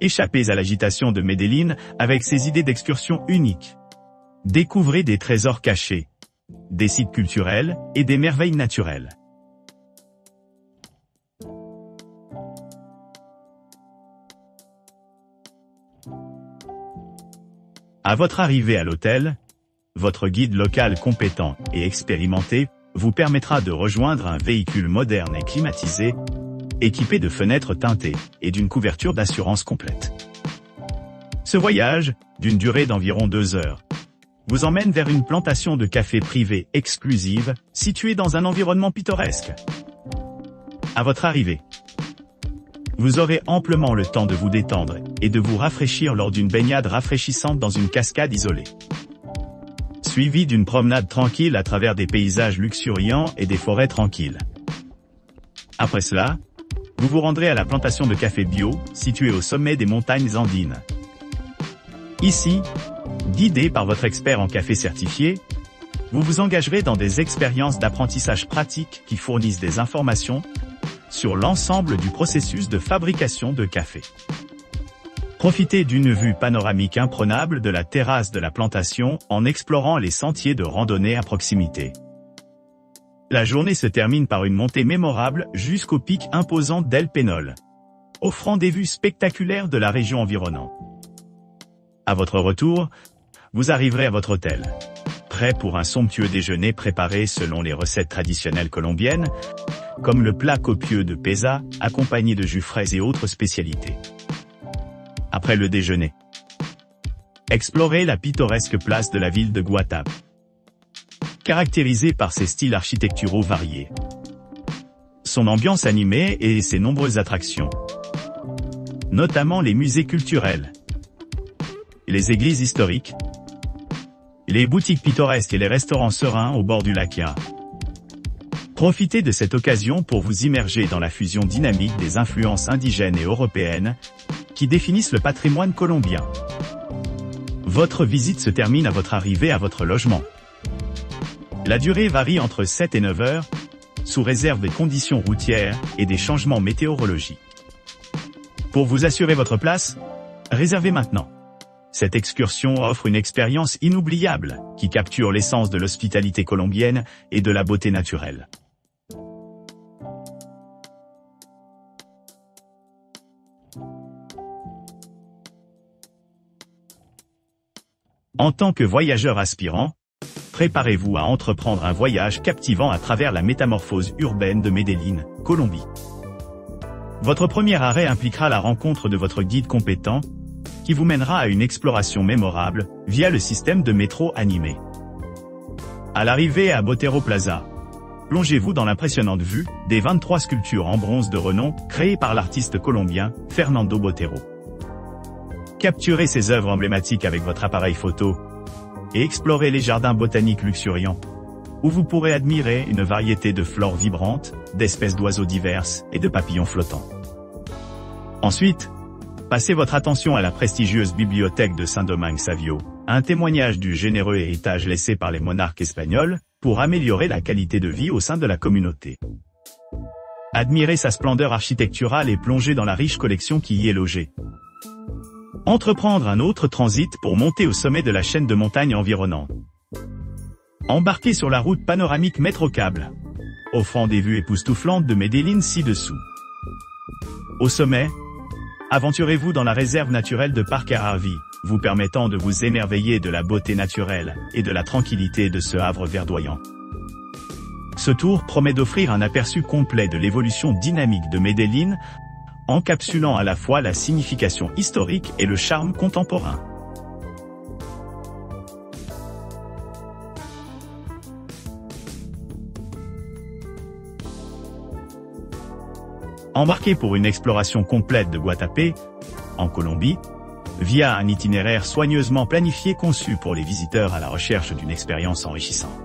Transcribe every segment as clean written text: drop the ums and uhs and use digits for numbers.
Échappez à l'agitation de Medellín avec ses idées d'excursion uniques. Découvrez des trésors cachés, des sites culturels et des merveilles naturelles. À votre arrivée à l'hôtel, votre guide local compétent et expérimenté vous permettra de rejoindre un véhicule moderne et climatisé, équipé de fenêtres teintées et d'une couverture d'assurance complète. Ce voyage, d'une durée d'environ 2 heures, vous emmène vers une plantation de café privée exclusive, située dans un environnement pittoresque. À votre arrivée, vous aurez amplement le temps de vous détendre et de vous rafraîchir lors d'une baignade rafraîchissante dans une cascade isolée. Suivi d'une promenade tranquille à travers des paysages luxuriants et des forêts tranquilles. Après cela, vous vous rendrez à la plantation de café bio, située au sommet des montagnes andines. Ici, guidé par votre expert en café certifié, vous vous engagerez dans des expériences d'apprentissage pratique qui fournissent des informations sur l'ensemble du processus de fabrication de café. Profitez d'une vue panoramique imprenable de la terrasse de la plantation en explorant les sentiers de randonnée à proximité. La journée se termine par une montée mémorable jusqu'au pic imposant d'El Pénol, offrant des vues spectaculaires de la région environnante. À votre retour, vous arriverez à votre hôtel, prêt pour un somptueux déjeuner préparé selon les recettes traditionnelles colombiennes, comme le plat copieux de peza, accompagné de jus frais et autres spécialités. Après le déjeuner, explorez la pittoresque place de la ville de Guatapé, caractérisée par ses styles architecturaux variés, son ambiance animée et ses nombreuses attractions, notamment les musées culturels, les églises historiques, les boutiques pittoresques et les restaurants sereins au bord du lac Yara. Profitez de cette occasion pour vous immerger dans la fusion dynamique des influences indigènes et européennes qui définissent le patrimoine colombien. Votre visite se termine à votre arrivée à votre logement. La durée varie entre 7 et 9 heures, sous réserve des conditions routières et des changements météorologiques. Pour vous assurer votre place, réservez maintenant. Cette excursion offre une expérience inoubliable qui capture l'essence de l'hospitalité colombienne et de la beauté naturelle. En tant que voyageur aspirant, préparez-vous à entreprendre un voyage captivant à travers la métamorphose urbaine de Medellín, Colombie. Votre premier arrêt impliquera la rencontre de votre guide compétent, qui vous mènera à une exploration mémorable via le système de métro animé. À l'arrivée à Botero Plaza, plongez-vous dans l'impressionnante vue des 23 sculptures en bronze de renom créées par l'artiste colombien Fernando Botero. Capturez ces œuvres emblématiques avec votre appareil photo et explorez les jardins botaniques luxuriants, où vous pourrez admirer une variété de flores vibrantes, d'espèces d'oiseaux diverses et de papillons flottants. Ensuite, passez votre attention à la prestigieuse bibliothèque de Saint-Domingue Savio, un témoignage du généreux héritage laissé par les monarques espagnols pour améliorer la qualité de vie au sein de la communauté. Admirez sa splendeur architecturale et plongez dans la riche collection qui y est logée. Entreprendre un autre transit pour monter au sommet de la chaîne de montagnes environnantes. Embarquez sur la route panoramique Métrocable, offrant des vues époustouflantes de Medellín ci-dessous. Au sommet, aventurez-vous dans la réserve naturelle de Parque Arví, vous permettant de vous émerveiller de la beauté naturelle et de la tranquillité de ce havre verdoyant. Ce tour promet d'offrir un aperçu complet de l'évolution dynamique de Medellín, encapsulant à la fois la signification historique et le charme contemporain. Embarquez pour une exploration complète de Guatapé, en Colombie, via un itinéraire soigneusement planifié conçu pour les visiteurs à la recherche d'une expérience enrichissante.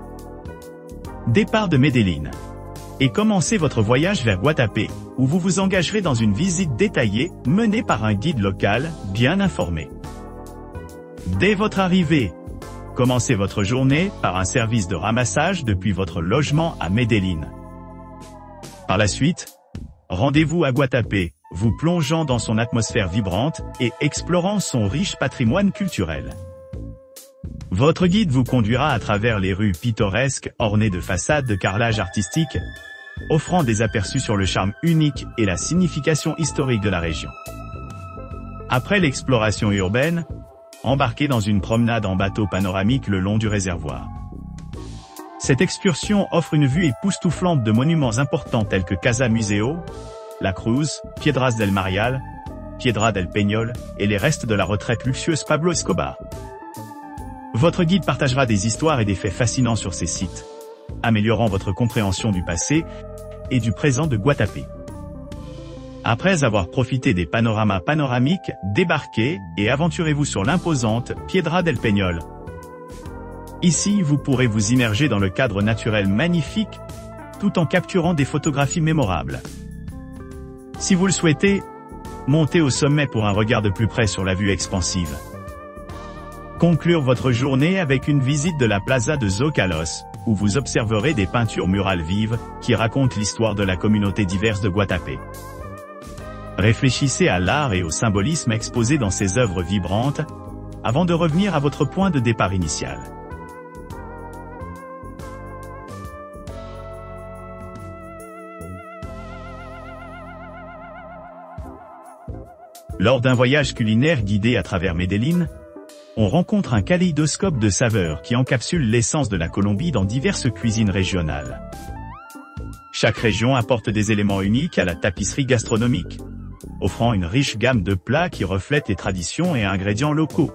Départ de Medellín. Et commencez votre voyage vers Guatapé, où vous vous engagerez dans une visite détaillée, menée par un guide local, bien informé. Dès votre arrivée, commencez votre journée par un service de ramassage depuis votre logement à Medellín. Par la suite, rendez-vous à Guatapé, vous plongeant dans son atmosphère vibrante et explorant son riche patrimoine culturel. Votre guide vous conduira à travers les rues pittoresques ornées de façades de carrelage artistique, offrant des aperçus sur le charme unique et la signification historique de la région. Après l'exploration urbaine, embarquez dans une promenade en bateau panoramique le long du réservoir. Cette excursion offre une vue époustouflante de monuments importants tels que Casa Museo, La Cruz, Piedras del Marial, Piedra del Peñol et les restes de la retraite luxueuse Pablo Escobar. Votre guide partagera des histoires et des faits fascinants sur ces sites, améliorant votre compréhension du passé et du présent de Guatapé. Après avoir profité des panoramas panoramiques, débarquez et aventurez-vous sur l'imposante Piedra del Peñol. Ici, vous pourrez vous immerger dans le cadre naturel magnifique, tout en capturant des photographies mémorables. Si vous le souhaitez, montez au sommet pour un regard de plus près sur la vue expansive. Conclure votre journée avec une visite de la Plaza de Zócalos, où vous observerez des peintures murales vives, qui racontent l'histoire de la communauté diverse de Guatapé. Réfléchissez à l'art et au symbolisme exposé dans ces œuvres vibrantes, avant de revenir à votre point de départ initial. Lors d'un voyage culinaire guidé à travers Medellín, on rencontre un kaléidoscope de saveurs qui encapsule l'essence de la Colombie dans diverses cuisines régionales. Chaque région apporte des éléments uniques à la tapisserie gastronomique, offrant une riche gamme de plats qui reflètent les traditions et ingrédients locaux.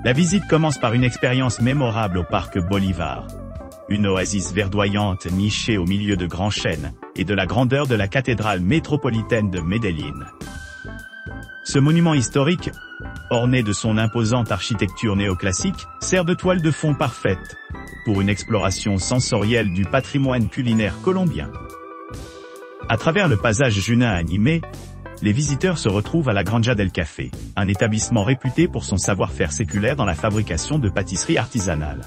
La visite commence par une expérience mémorable au parc Bolivar, une oasis verdoyante nichée au milieu de grands chênes, et de la grandeur de la cathédrale métropolitaine de Medellín. Ce monument historique, orné de son imposante architecture néoclassique, sert de toile de fond parfaite pour une exploration sensorielle du patrimoine culinaire colombien. À travers le paysage junin animé, les visiteurs se retrouvent à la Granja del Café, un établissement réputé pour son savoir-faire séculaire dans la fabrication de pâtisseries artisanales.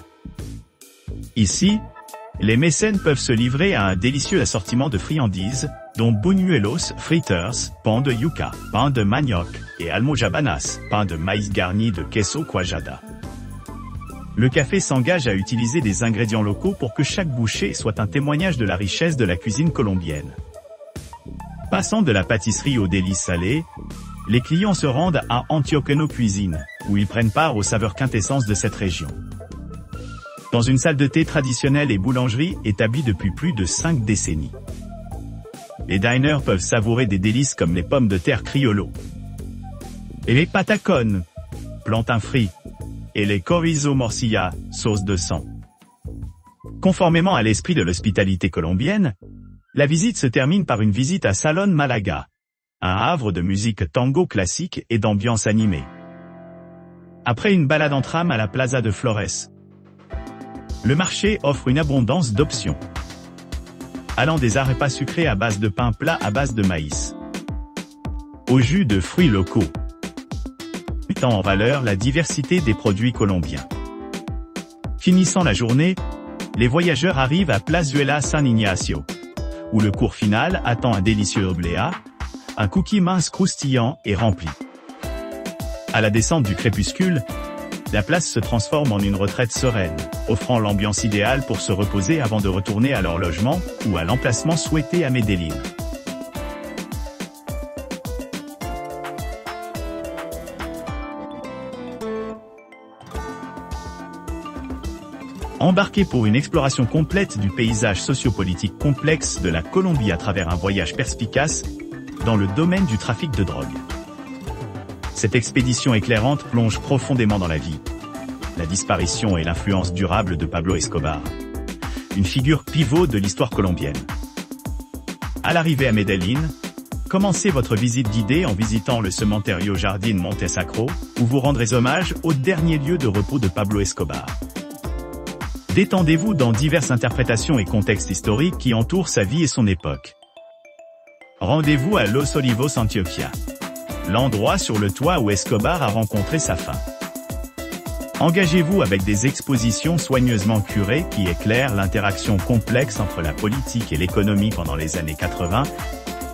Ici, les mécènes peuvent se livrer à un délicieux assortiment de friandises, dont buñuelos, fritters, pan de yuca, pain de manioc, et almojabanas, pain de maïs garni de queso cuajada. Le café s'engage à utiliser des ingrédients locaux pour que chaque bouchée soit un témoignage de la richesse de la cuisine colombienne. Passant de la pâtisserie aux délices salées, les clients se rendent à Antioqueno Cuisine, où ils prennent part aux saveurs quintessence de cette région. Dans une salle de thé traditionnelle et boulangerie établie depuis plus de 5 décennies. Les diners peuvent savourer des délices comme les pommes de terre criollo, et les patacones, plantain frit, et les chorizo morcilla, sauce de sang. Conformément à l'esprit de l'hospitalité colombienne, la visite se termine par une visite à Salón Malaga, un havre de musique tango classique et d'ambiance animée. Après une balade en tram à la Plaza de Flores, le marché offre une abondance d'options, allant des arepas sucrés à base de pain plat à base de maïs, au jus de fruits locaux, mettant en valeur la diversité des produits colombiens. Finissant la journée, les voyageurs arrivent à Plazuela San Ignacio, où le cours final attend un délicieux oblea, un cookie mince croustillant et rempli. À la descente du crépuscule, la place se transforme en une retraite sereine, offrant l'ambiance idéale pour se reposer avant de retourner à leur logement ou à l'emplacement souhaité à Medellín. Embarquez pour une exploration complète du paysage sociopolitique complexe de la Colombie à travers un voyage perspicace dans le domaine du trafic de drogue. Cette expédition éclairante plonge profondément dans la vie, la disparition et l'influence durable de Pablo Escobar, une figure pivot de l'histoire colombienne. À l'arrivée à Medellín, commencez votre visite guidée en visitant le Cementerio Jardín Montesacro, où vous rendrez hommage au dernier lieu de repos de Pablo Escobar. Détendez-vous dans diverses interprétations et contextes historiques qui entourent sa vie et son époque. Rendez-vous à Los Olivos Antioquia, l'endroit sur le toit où Escobar a rencontré sa fin. Engagez-vous avec des expositions soigneusement curées qui éclairent l'interaction complexe entre la politique et l'économie pendant les années 80,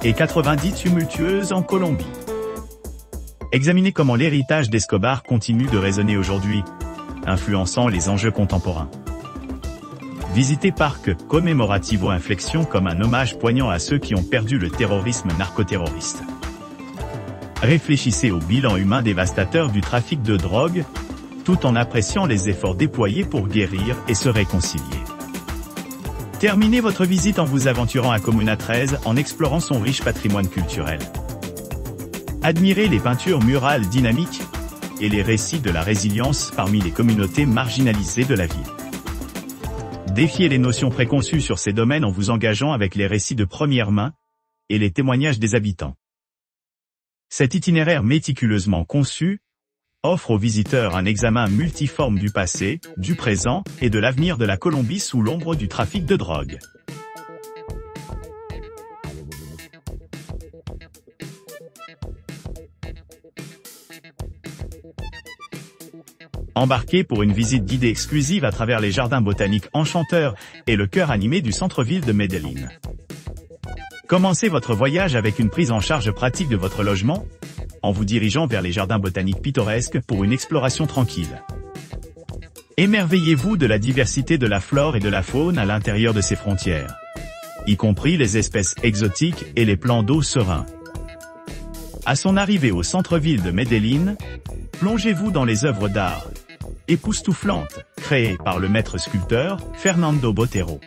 et 90 tumultueuses en Colombie. Examinez comment l'héritage d'Escobar continue de résonner aujourd'hui, influençant les enjeux contemporains. Visitez Parc Commémorativo Inflexion comme un hommage poignant à ceux qui ont perdu le terrorisme narcoterroriste. Réfléchissez au bilan humain dévastateur du trafic de drogue, tout en appréciant les efforts déployés pour guérir et se réconcilier. Terminez votre visite en vous aventurant à Comuna 13 en explorant son riche patrimoine culturel. Admirez les peintures murales dynamiques et les récits de la résilience parmi les communautés marginalisées de la ville. Défiez les notions préconçues sur ces domaines en vous engageant avec les récits de première main et les témoignages des habitants. Cet itinéraire méticuleusement conçu offre aux visiteurs un examen multiforme du passé, du présent et de l'avenir de la Colombie sous l'ombre du trafic de drogue. Embarquez pour une visite guidée exclusive à travers les jardins botaniques enchanteurs et le cœur animé du centre-ville de Medellín. Commencez votre voyage avec une prise en charge pratique de votre logement, en vous dirigeant vers les jardins botaniques pittoresques pour une exploration tranquille. Émerveillez-vous de la diversité de la flore et de la faune à l'intérieur de ces frontières, y compris les espèces exotiques et les plans d'eau sereins. À son arrivée au centre-ville de Medellín, plongez-vous dans les œuvres d'art époustouflantes, créées par le maître sculpteur Fernando Botero.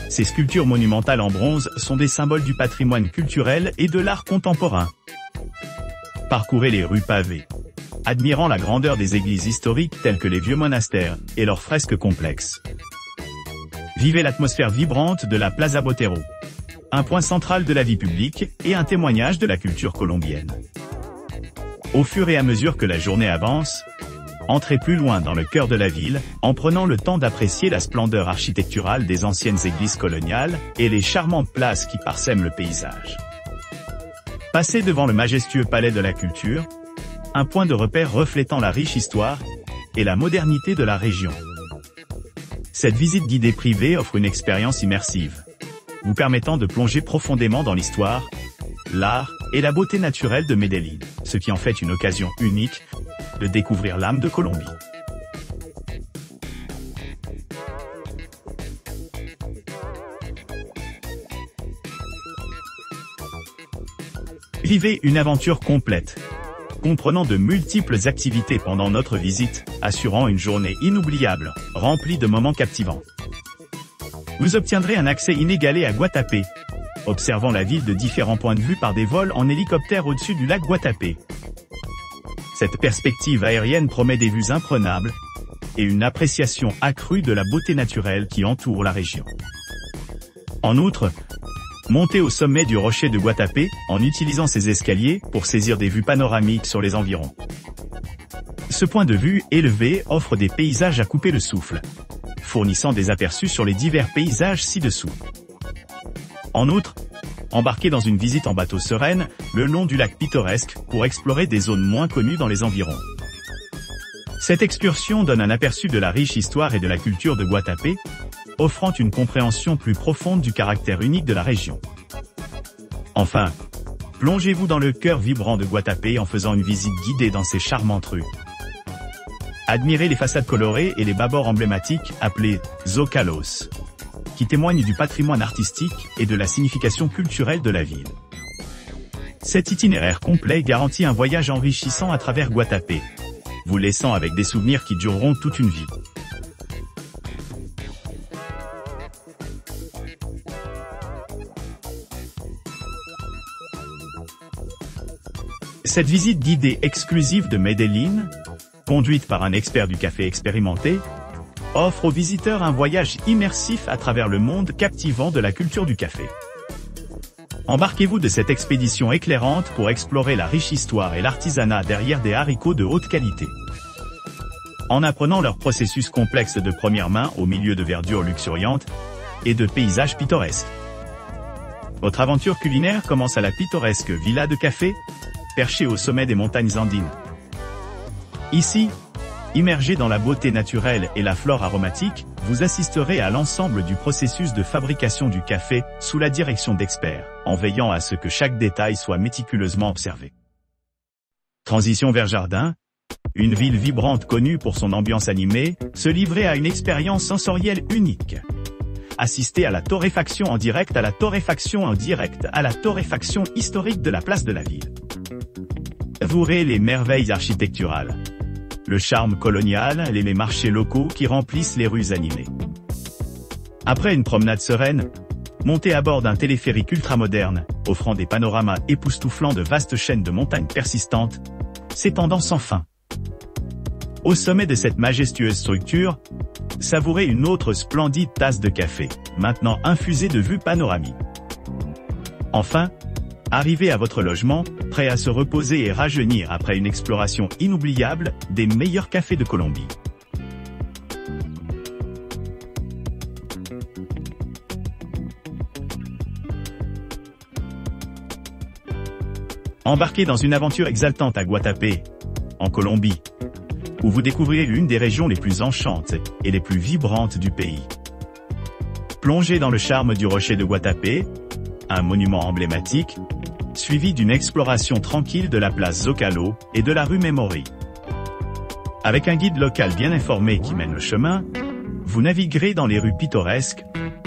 Ces sculptures monumentales en bronze sont des symboles du patrimoine culturel et de l'art contemporain. Parcourez les rues pavées, admirant la grandeur des églises historiques telles que les vieux monastères et leurs fresques complexes. Vivez l'atmosphère vibrante de la Plaza Botero, un point central de la vie publique et un témoignage de la culture colombienne. Au fur et à mesure que la journée avance, entrez plus loin dans le cœur de la ville, en prenant le temps d'apprécier la splendeur architecturale des anciennes églises coloniales et les charmantes places qui parsèment le paysage. Passez devant le majestueux palais de la culture, un point de repère reflétant la riche histoire et la modernité de la région. Cette visite guidée privée offre une expérience immersive, vous permettant de plonger profondément dans l'histoire, l'art et la beauté naturelle de Medellín, ce qui en fait une occasion unique de découvrir l'âme de Colombie. Vivez une aventure complète, comprenant de multiples activités pendant notre visite, assurant une journée inoubliable, remplie de moments captivants. Vous obtiendrez un accès inégalé à Guatapé, observant la ville de différents points de vue par des vols en hélicoptère au-dessus du lac Guatapé. Cette perspective aérienne promet des vues imprenables et une appréciation accrue de la beauté naturelle qui entoure la région. En outre, montez au sommet du rocher de Guatapé en utilisant ses escaliers pour saisir des vues panoramiques sur les environs. Ce point de vue élevé offre des paysages à couper le souffle, fournissant des aperçus sur les divers paysages ci-dessous. En outre, embarquez dans une visite en bateau sereine le long du lac pittoresque pour explorer des zones moins connues dans les environs. Cette excursion donne un aperçu de la riche histoire et de la culture de Guatapé, offrant une compréhension plus profonde du caractère unique de la région. Enfin, plongez-vous dans le cœur vibrant de Guatapé en faisant une visite guidée dans ses charmantes rues. Admirez les façades colorées et les bas-bords emblématiques appelés zócalos, qui témoignent du patrimoine artistique et de la signification culturelle de la ville. Cet itinéraire complet garantit un voyage enrichissant à travers Guatapé, vous laissant avec des souvenirs qui dureront toute une vie. Cette visite guidée exclusive de Medellín, conduite par un expert du café expérimenté, offre aux visiteurs un voyage immersif à travers le monde captivant de la culture du café. Embarquez-vous de cette expédition éclairante pour explorer la riche histoire et l'artisanat derrière des haricots de haute qualité. En apprenant leur processus complexe de première main au milieu de verdure luxuriante et de paysages pittoresques. Votre aventure culinaire commence à la pittoresque Villa de Café, perchée au sommet des montagnes andines. Ici, immergé dans la beauté naturelle et la flore aromatique, vous assisterez à l'ensemble du processus de fabrication du café, sous la direction d'experts, en veillant à ce que chaque détail soit méticuleusement observé. Transition vers jardin. Une ville vibrante connue pour son ambiance animée, se livrer à une expérience sensorielle unique. Assister à la torréfaction en direct, à la torréfaction historique de la place de la ville. Savourer les merveilles architecturales. Le charme colonial et les marchés locaux qui remplissent les rues animées. Après une promenade sereine, montez à bord d'un téléphérique ultramoderne, offrant des panoramas époustouflants de vastes chaînes de montagnes persistantes, s'étendant sans fin. Au sommet de cette majestueuse structure, savourez une autre splendide tasse de café, maintenant infusée de vues panoramiques. Enfin, arrivez à votre logement, prêt à se reposer et rajeunir après une exploration inoubliable des meilleurs cafés de Colombie. Embarquez dans une aventure exaltante à Guatapé, en Colombie, où vous découvrirez l'une des régions les plus enchantantes et les plus vibrantes du pays. Plongez dans le charme du rocher de Guatapé, un monument emblématique, suivi d'une exploration tranquille de la place Zocalo et de la rue Memory. Avec un guide local bien informé qui mène le chemin, vous naviguerez dans les rues pittoresques,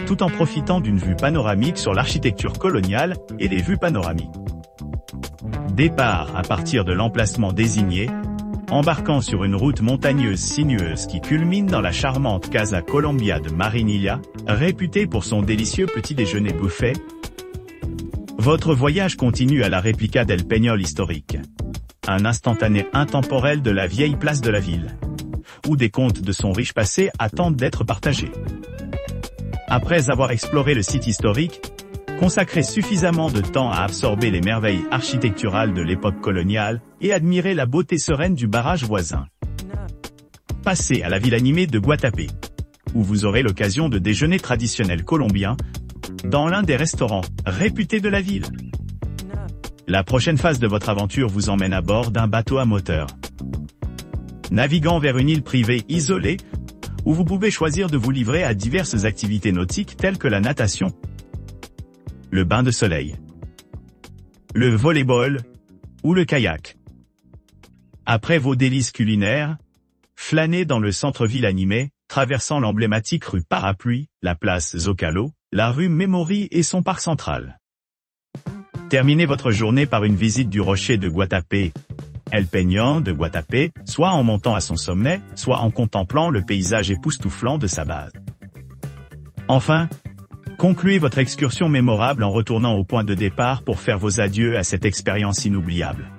tout en profitant d'une vue panoramique sur l'architecture coloniale et les vues panoramiques. Départ à partir de l'emplacement désigné, embarquant sur une route montagneuse sinueuse qui culmine dans la charmante Casa Colombia de Marinilla, réputée pour son délicieux petit déjeuner buffet. Votre voyage continue à la réplica del Peñol historique, un instantané intemporel de la vieille place de la ville, où des contes de son riche passé attendent d'être partagés. Après avoir exploré le site historique, consacrez suffisamment de temps à absorber les merveilles architecturales de l'époque coloniale et admirer la beauté sereine du barrage voisin. Passez à la ville animée de Guatapé, où vous aurez l'occasion de déjeuner traditionnel colombien, dans l'un des restaurants réputés de la ville. La prochaine phase de votre aventure vous emmène à bord d'un bateau à moteur, naviguant vers une île privée isolée, où vous pouvez choisir de vous livrer à diverses activités nautiques telles que la natation, le bain de soleil, le volley-ball ou le kayak. Après vos délices culinaires, flânez dans le centre-ville animé, traversant l'emblématique rue Parapluie, la place Zocalo, la rue Memory et son parc central. Terminez votre journée par une visite du rocher de Guatapé, El Peñón de Guatapé, soit en montant à son sommet, soit en contemplant le paysage époustouflant de sa base. Enfin, concluez votre excursion mémorable en retournant au point de départ pour faire vos adieux à cette expérience inoubliable.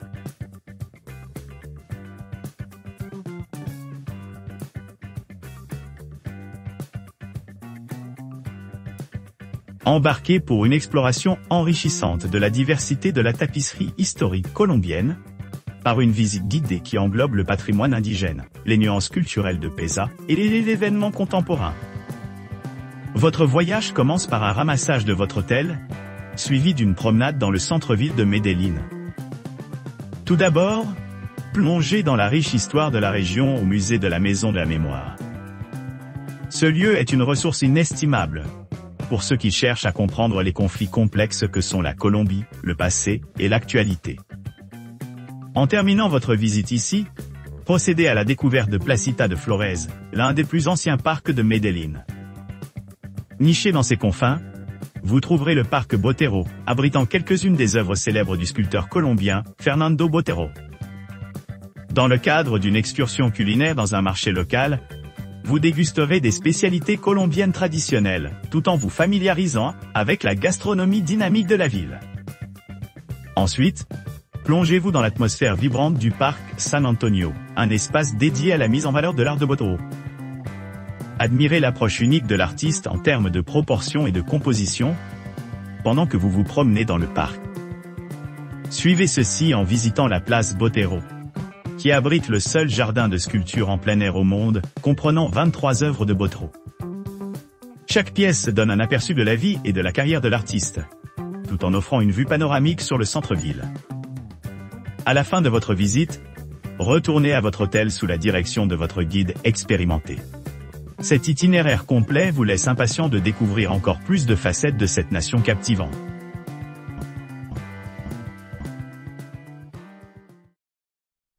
Embarquez pour une exploration enrichissante de la diversité de la tapisserie historique colombienne, par une visite guidée qui englobe le patrimoine indigène, les nuances culturelles de Pesa et les événements contemporains. Votre voyage commence par un ramassage de votre hôtel, suivi d'une promenade dans le centre-ville de Medellín. Tout d'abord, plongez dans la riche histoire de la région au musée de la Maison de la Mémoire. Ce lieu est une ressource inestimable pour ceux qui cherchent à comprendre les conflits complexes que sont la Colombie, le passé et l'actualité. En terminant votre visite ici, procédez à la découverte de Placita de Flores, l'un des plus anciens parcs de Medellín. Niché dans ses confins, vous trouverez le parc Botero, abritant quelques-unes des œuvres célèbres du sculpteur colombien, Fernando Botero. Dans le cadre d'une excursion culinaire dans un marché local, vous dégusterez des spécialités colombiennes traditionnelles, tout en vous familiarisant avec la gastronomie dynamique de la ville. Ensuite, plongez-vous dans l'atmosphère vibrante du parc San Antonio, un espace dédié à la mise en valeur de l'art de Botero. Admirez l'approche unique de l'artiste en termes de proportion et de composition, pendant que vous vous promenez dans le parc. Suivez ceci en visitant la place Botero, qui abrite le seul jardin de sculpture en plein air au monde, comprenant 23 œuvres de Botero. Chaque pièce donne un aperçu de la vie et de la carrière de l'artiste, tout en offrant une vue panoramique sur le centre-ville. À la fin de votre visite, retournez à votre hôtel sous la direction de votre guide expérimenté. Cet itinéraire complet vous laisse impatient de découvrir encore plus de facettes de cette nation captivante.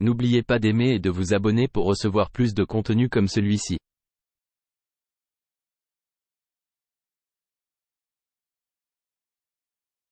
N'oubliez pas d'aimer et de vous abonner pour recevoir plus de contenu comme celui-ci.